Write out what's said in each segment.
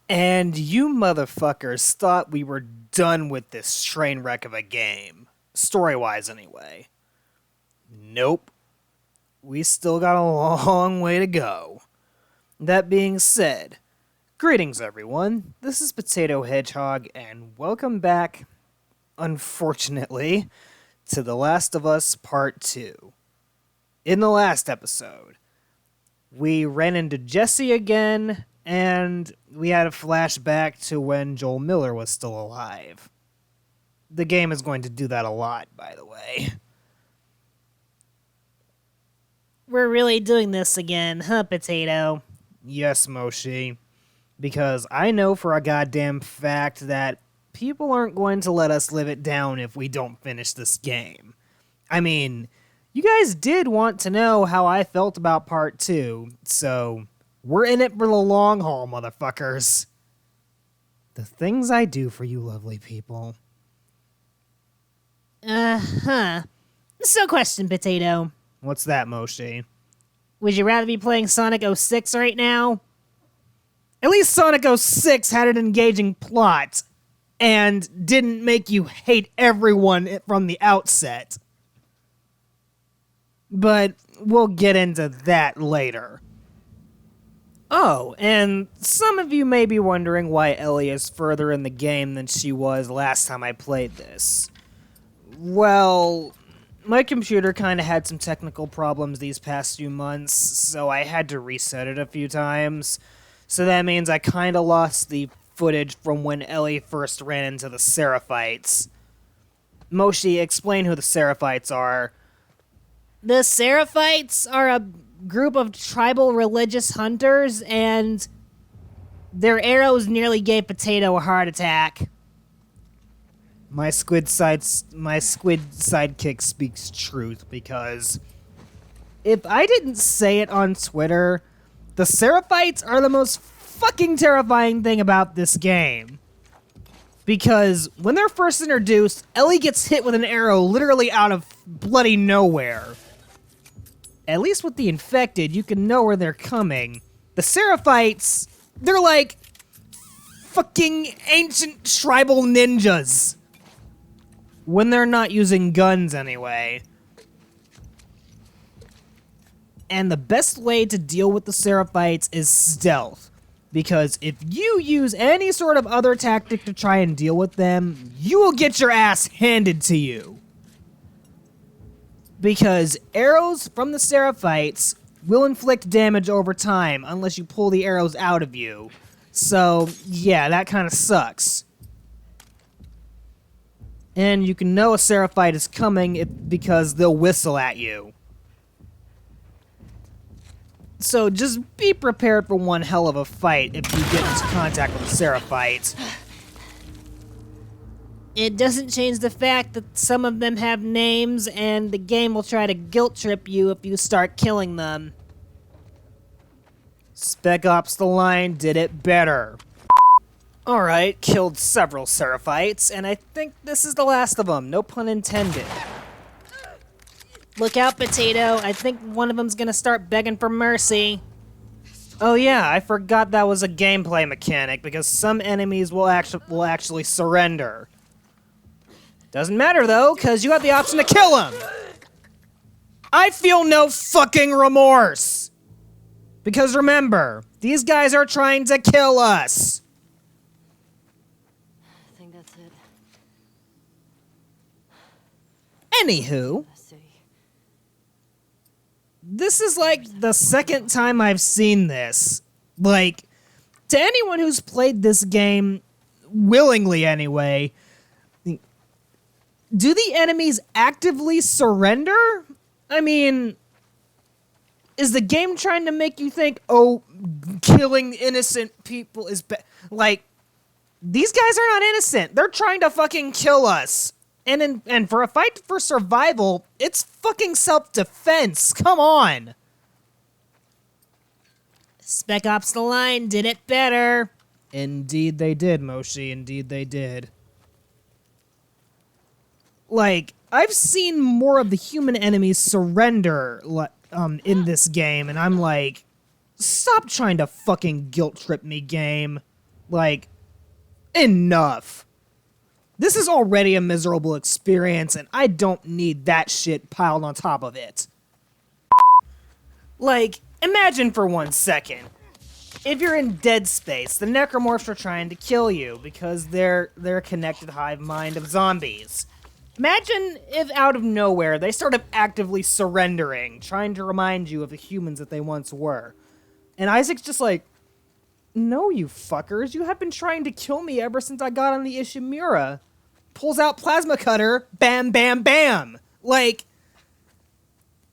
And you motherfuckers thought we were done with this train wreck of a game. Story-wise, anyway. Nope. We still got a long way to go. That being said, greetings everyone. This is Potato Hedgehog, and welcome back, unfortunately, to The Last of Us Part 2. In the last episode, we ran into Jesse again, and we had a flashback to when Joel Miller was still alive. The game is going to do that a lot, by the way. We're really doing this again, huh, Potato? Yes, Moshi. Because I know for a goddamn fact that people aren't going to let us live it down if we don't finish this game. I mean, you guys did want to know how I felt about Part 2, so we're in it for the long haul, motherfuckers. The things I do for you lovely people. Uh-huh. So question, Potato. What's that, Moshi? Would you rather be playing Sonic 06 right now? At least Sonic 06 had an engaging plot and didn't make you hate everyone from the outset. But we'll get into that later. Oh, and some of you may be wondering why Ellie is further in the game than she was last time I played this. Well, my computer kind of had some technical problems these past few months, so I had to reset it a few times. So that means I kind of lost the footage from when Ellie first ran into the Seraphites. Moshi, explain who the Seraphites are. The Seraphites are a group of tribal religious hunters, and their arrows nearly gave Potato a heart attack. My squid sidekick speaks truth, because if I didn't say it on Twitter, the Seraphites are the most fucking terrifying thing about this game. Because when they're first introduced, Ellie gets hit with an arrow literally out of bloody nowhere. At least with the infected, you can know where they're coming. The Seraphites, they're like fucking ancient tribal ninjas. When they're not using guns, anyway. And the best way to deal with the Seraphites is stealth. Because if you use any sort of other tactic to try and deal with them, you will get your ass handed to you. Because arrows from the Seraphites will inflict damage over time unless you pull the arrows out of you. So, yeah, that kind of sucks. And you can know a Seraphite is coming because they'll whistle at you. So just be prepared for one hell of a fight if you get into contact with a Seraphite. It doesn't change the fact that some of them have names, and the game will try to guilt trip you if you start killing them. Spec Ops The Line did it better. Alright, killed several Seraphites, and I think this is the last of them, no pun intended. Look out, Potato. I think one of them's gonna start begging for mercy. Oh yeah, I forgot that was a gameplay mechanic, because some enemies will actually surrender. Doesn't matter though, because you have the option to kill them! I feel no fucking remorse! Because remember, these guys are trying to kill us! I think that's it. Anywho, Let's see. this is like the second time I've seen this. Like, to anyone who's played this game, willingly anyway, do the enemies actively surrender? I mean, is the game trying to make you think, oh, killing innocent people is like, these guys are not innocent. They're trying to fucking kill us. And for a fight for survival, it's fucking self-defense. Come on. Spec Ops The Line did it better. Indeed they did, Moshi. Indeed they did. Like, I've seen more of the human enemies surrender in this game, and I'm like, stop trying to fucking guilt trip me, game. Like, enough. This is already a miserable experience, and I don't need that shit piled on top of it. Like, imagine for 1 second. If you're in dead space, the necromorphs are trying to kill you because they're a connected hive mind of zombies. Imagine if out of nowhere they started actively surrendering, trying to remind you of the humans that they once were. And Isaac's just like, no, you fuckers, you have been trying to kill me ever since I got on the Ishimura. Pulls out plasma cutter, bam, bam, bam. Like,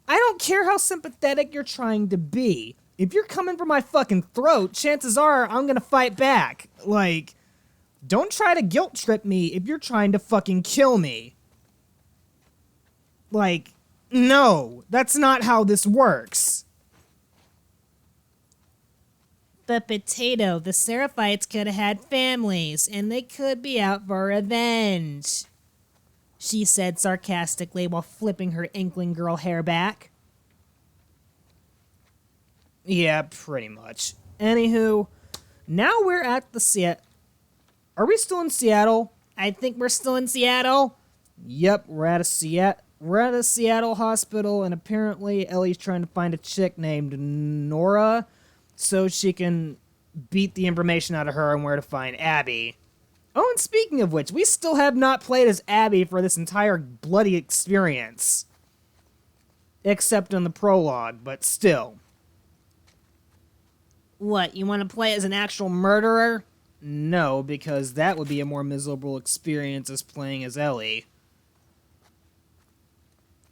I don't care how sympathetic you're trying to be. If you're coming for my fucking throat, chances are I'm gonna fight back. Like, don't try to guilt trip me if you're trying to fucking kill me. Like, no, that's not how this works. But Potato, the Seraphites could have had families, and they could be out for revenge, she said sarcastically while flipping her Inkling Girl hair back. Yeah, pretty much. Anywho, now we're at the Seattle. Are we still in Seattle? I think we're still in Seattle. Yep, we're at a Seattle hospital, and apparently Ellie's trying to find a chick named Nora so she can beat the information out of her on where to find Abby. Oh, and speaking of which, we still have not played as Abby for this entire bloody experience. Except in the prologue, but still. What, you want to play as an actual murderer? No, because that would be a more miserable experience as playing as Ellie.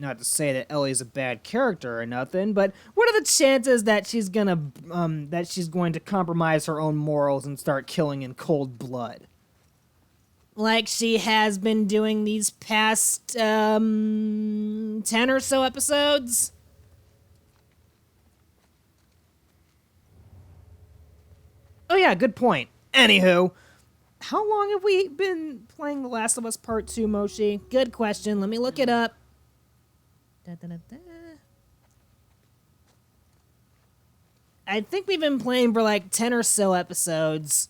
Not to say that Ellie's a bad character or nothing, but what are the chances that she's going to compromise her own morals and start killing in cold blood? Like she has been doing these past 10 or so episodes? Oh yeah, good point. Anywho, how long have we been playing The Last of Us Part 2, Moshi? Good question. Let me look it up. I think we've been playing for like 10 or so episodes.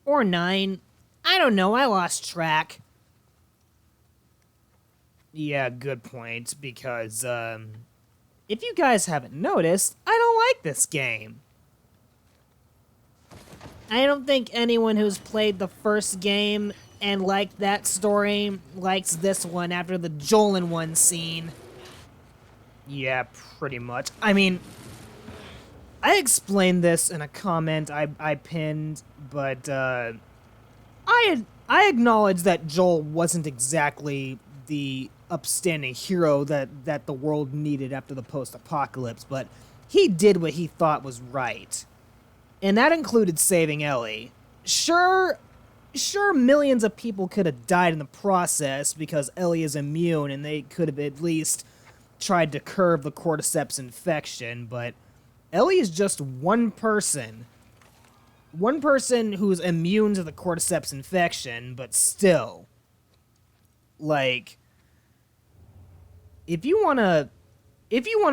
Or 9. I don't know. I lost track. Yeah, good point, because, if you guys haven't noticed, I don't like this game. I don't think anyone who's played the first game and liked that story likes this one after the Joel in one scene. Yeah, pretty much. I mean, I explained this in a comment I pinned, but I acknowledge that Joel wasn't exactly the upstanding hero that the world needed after the post-apocalypse, but he did what he thought was right. And that included saving Ellie. Sure, millions of people could have died in the process because Ellie is immune and they could have at least tried to curb the cordyceps infection, but Ellie is just one person. One person who's immune to the cordyceps infection, but still. Like, if you wanna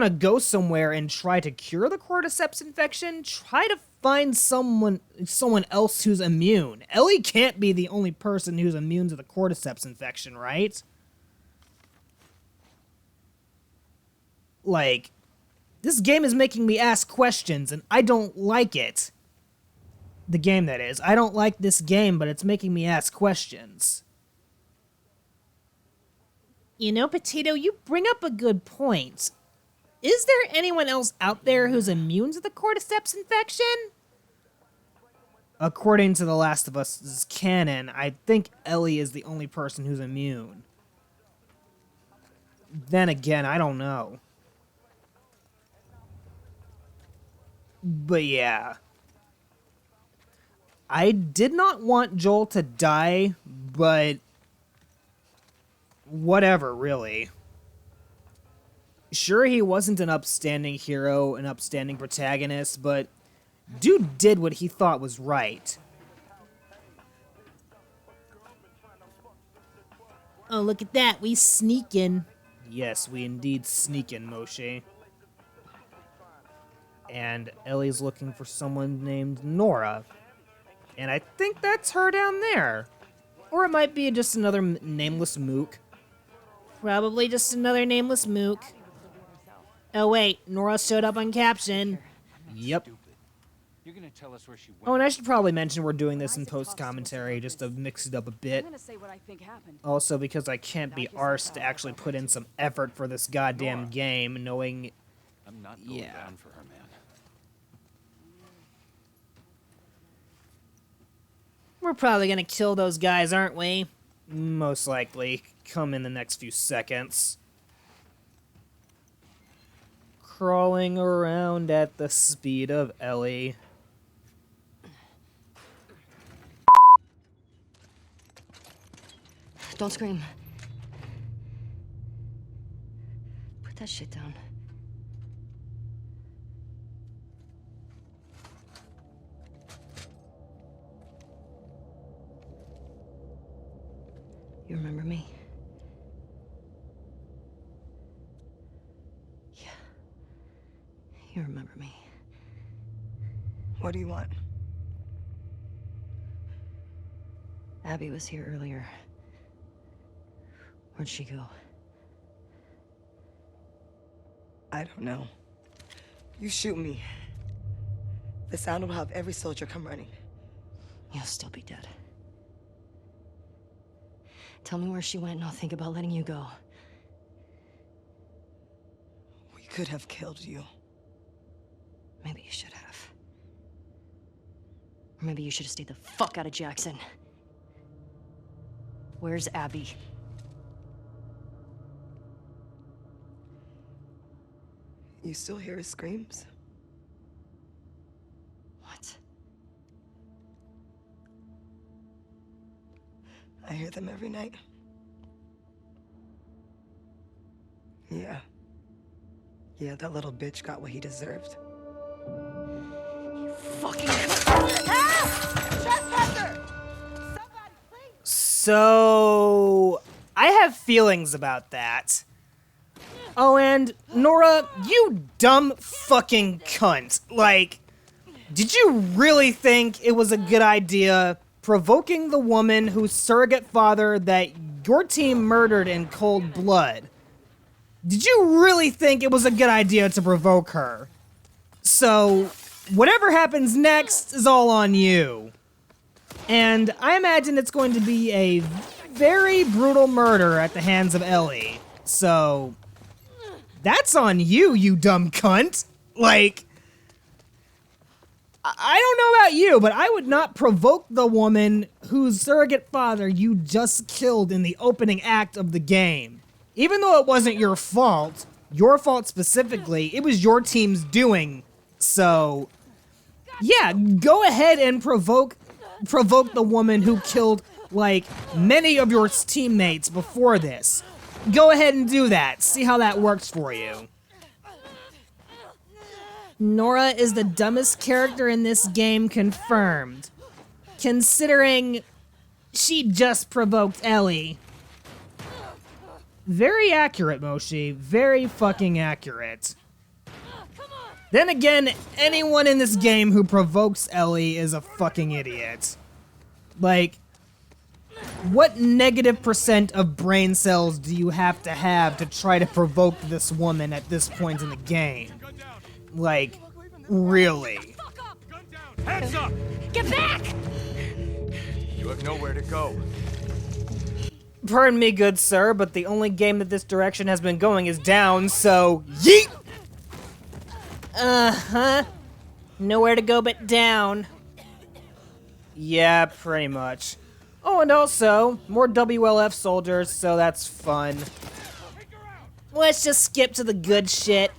go somewhere and try to cure the cordyceps infection, try to find someone else who's immune. Ellie can't be the only person who's immune to the cordyceps infection, right? Like, this game is making me ask questions, and I don't like it. The game, that is. I don't like this game, but it's making me ask questions. You know, Potato, you bring up a good point. Is there anyone else out there who's immune to the cordyceps infection? According to The Last of Us' canon, I think Ellie is the only person who's immune. Then again, I don't know. But yeah. I did not want Joel to die, but whatever, really. Sure, he wasn't an upstanding hero, an upstanding protagonist, but dude did what he thought was right. Oh, look at that. We sneakin'. Yes, we indeed sneak in, Moshe. And Ellie's looking for someone named Nora. And I think that's her down there. Or it might be just another nameless mook. Probably just another nameless mook. Oh wait, Nora showed up on caption. Yep. You're gonna tell us where she went. Oh, and I should probably mention we're doing this in post-commentary just to mix it up a bit. I'm gonna say what I think happened. Also, because I can't be arsed to actually put in some effort for this goddamn game, knowing... I'm not going down for her, man. We're probably gonna kill those guys, aren't we? Most likely. Come in the next few seconds. Crawling around at the speed of Ellie. Don't scream. Put that shit down. You remember me? Yeah. You remember me. What do you want? Abby was here earlier. Where'd she go? I don't know. You shoot me. The sound will have every soldier come running. You'll still be dead. Tell me where she went and I'll think about letting you go. We could have killed you. Maybe you should have. Or maybe you should have stayed the fuck out of Jackson. Where's Abby? You still hear his screams? What? I hear them every night. Yeah. Yeah, that little bitch got what he deserved. Fucking... So... I have feelings about that. Oh, and Nora, you dumb fucking cunt. Like, did you really think it was a good idea provoking the woman whose surrogate father that your team murdered in cold blood? Did you really think it was a good idea to provoke her? So, whatever happens next is all on you. And I imagine it's going to be a very brutal murder at the hands of Ellie. So... that's on you, you dumb cunt. Like, I don't know about you, but I would not provoke the woman whose surrogate father you just killed in the opening act of the game. Even though it wasn't your fault specifically, it was your team's doing. So, yeah, go ahead and provoke the woman who killed, like, many of your teammates before this. Go ahead and do that. See how that works for you. Nora is the dumbest character in this game, confirmed. Considering she just provoked Ellie. Very accurate, Moshi. Very fucking accurate. Then again, anyone in this game who provokes Ellie is a fucking idiot. Like, what negative % of brain cells do you have to try to provoke this woman at this point in the game? Like, really? Hands up! Get back! You have nowhere to go. Pardon me, good sir, but the only game that this direction has been going is down, so yeet! Uh-huh. Nowhere to go but down. Yeah, pretty much. Oh, and also, more WLF soldiers, so that's fun. Let's just skip to the good shit.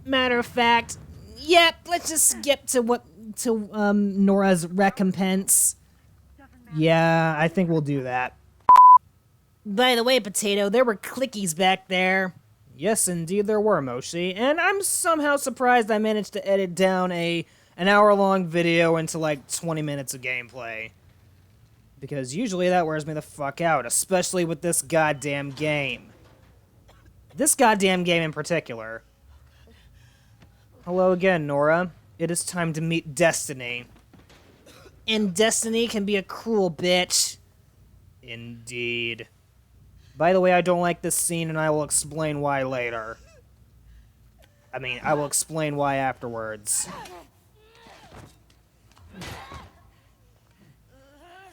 Matter of fact, yep, let's just skip to Nora's recompense. Yeah, I think we'll do that. By the way, Potato, there were clickies back there. Yes, indeed there were, Moshi, and I'm somehow surprised I managed to edit down an hour-long video into like 20 minutes of gameplay. Because usually that wears me the fuck out, especially with this goddamn game. This goddamn game in particular. Hello again, Nora. It is time to meet Destiny. And Destiny can be a cruel bitch. Indeed. By the way, I don't like this scene, and I will explain why later. I mean, I will explain why afterwards.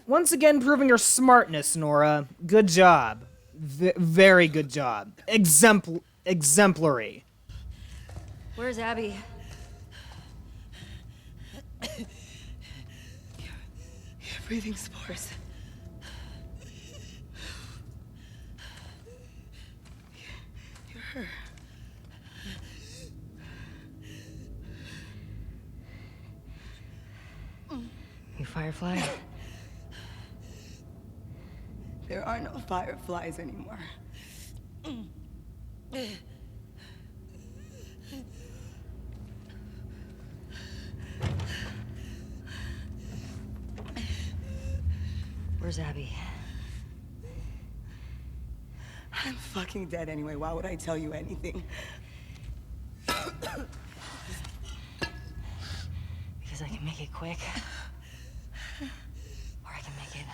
Once again, proving your smartness, Nora. Good job. Very good job. Exemplary. Where's Abby? You're breathing spores. You're her. You Firefly? There are no fireflies anymore. Where's Abby? I'm fucking dead anyway. Why would I tell you anything? Because I can make it quick. Or I can make it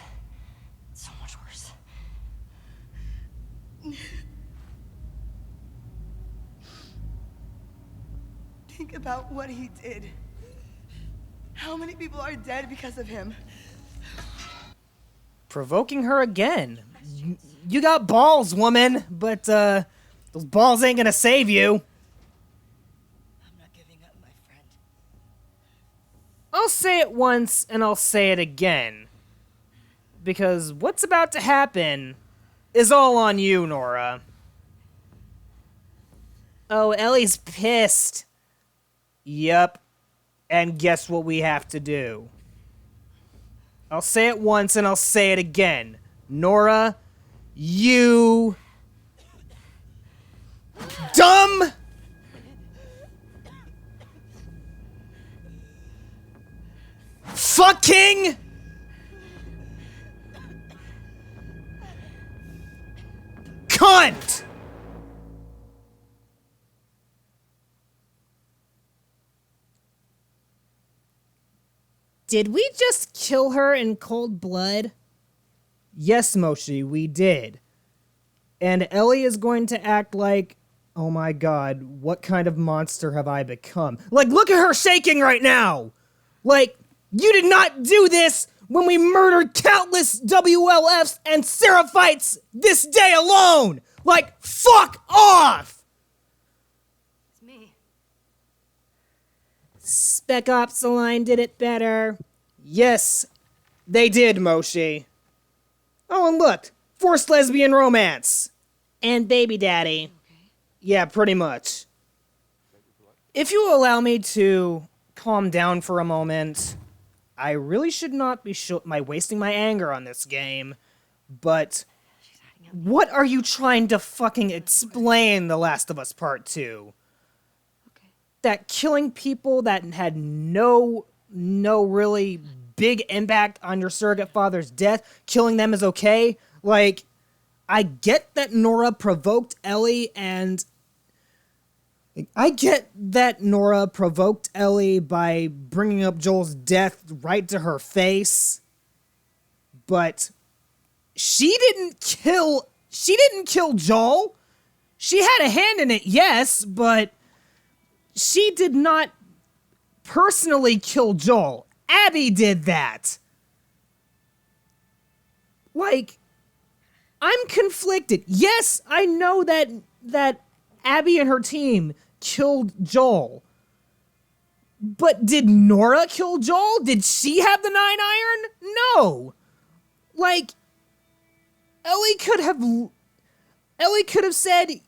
so much worse. Think about what he did. How many people are dead because of him? Provoking her again. You got balls, woman, but, those balls ain't gonna save you. I'm not giving up, my friend. I'll say it once, and I'll say it again. Because what's about to happen is all on you, Nora. Oh, Ellie's pissed. Yep. And guess what we have to do? I'll say it once and I'll say it again. Nora, you... dumb... fucking... cunt! Did we just kill her in cold blood? Yes, Moshi, we did. And Ellie is going to act like, oh my god, what kind of monster have I become? Like, look at her shaking right now! Like, you did not do this when we murdered countless WLFs and Seraphites this day alone! Like, fuck off! It's me. Spec Ops Align did it better. Yes, they did, Moshi. Oh, and look, forced lesbian romance. And Baby Daddy. Yeah, pretty much. If you allow me to calm down for a moment, I really should not be wasting my anger on this game, but what are you trying to fucking explain The Last of Us Part 2? Okay. That killing people that had no really big impact on your surrogate father's death, killing them is okay? Like, I get that Nora provoked Ellie by bringing up Joel's death right to her face, but she didn't kill Joel. She had a hand in it, yes, but she did not personally kill Joel. Abby did that. Like, I'm conflicted. Yes, I know that Abby and her team killed Joel. But did Nora kill Joel? Did she have the 9-iron? No. Like, Ellie could have said,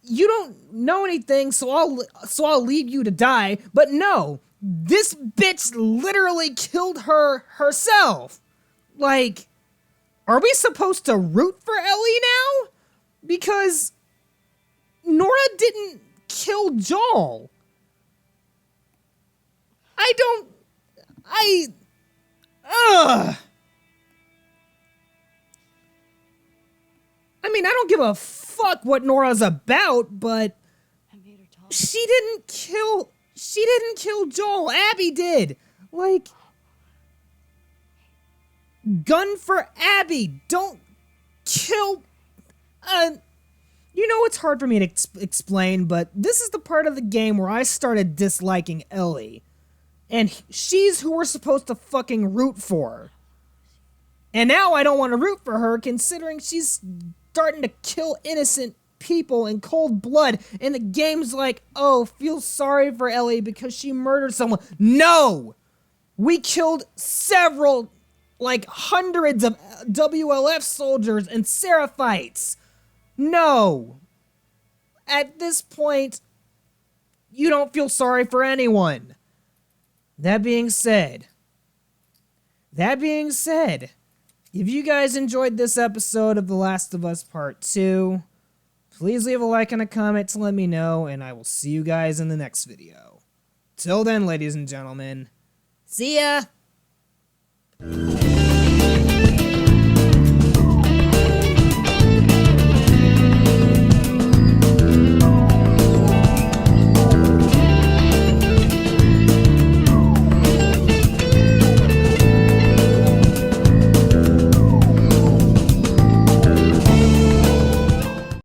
"You don't know anything, so I'll leave you to die." But no, this bitch literally killed her herself. Like, are we supposed to root for Ellie now? Because Nora didn't kill Joel. I mean, I don't give a fuck what Nora's about, but I made her talk. she didn't kill She didn't kill Joel. Abby did. Like, gun for Abby. Don't kill. You know, it's hard for me to explain, but this is the part of the game where I started disliking Ellie. And she's who we're supposed to fucking root for. And now I don't want to root for her, considering she's starting to kill innocent people in cold blood. And the game's like, oh, feel sorry for Ellie because she murdered someone. No! We killed several, like hundreds of WLF soldiers and Seraphites. No. At this point, you don't feel sorry for anyone. That being said, if you guys enjoyed this episode of The Last of Us Part 2, please leave a like and a comment to let me know, and I will see you guys in the next video. Till then, ladies and gentlemen, see ya!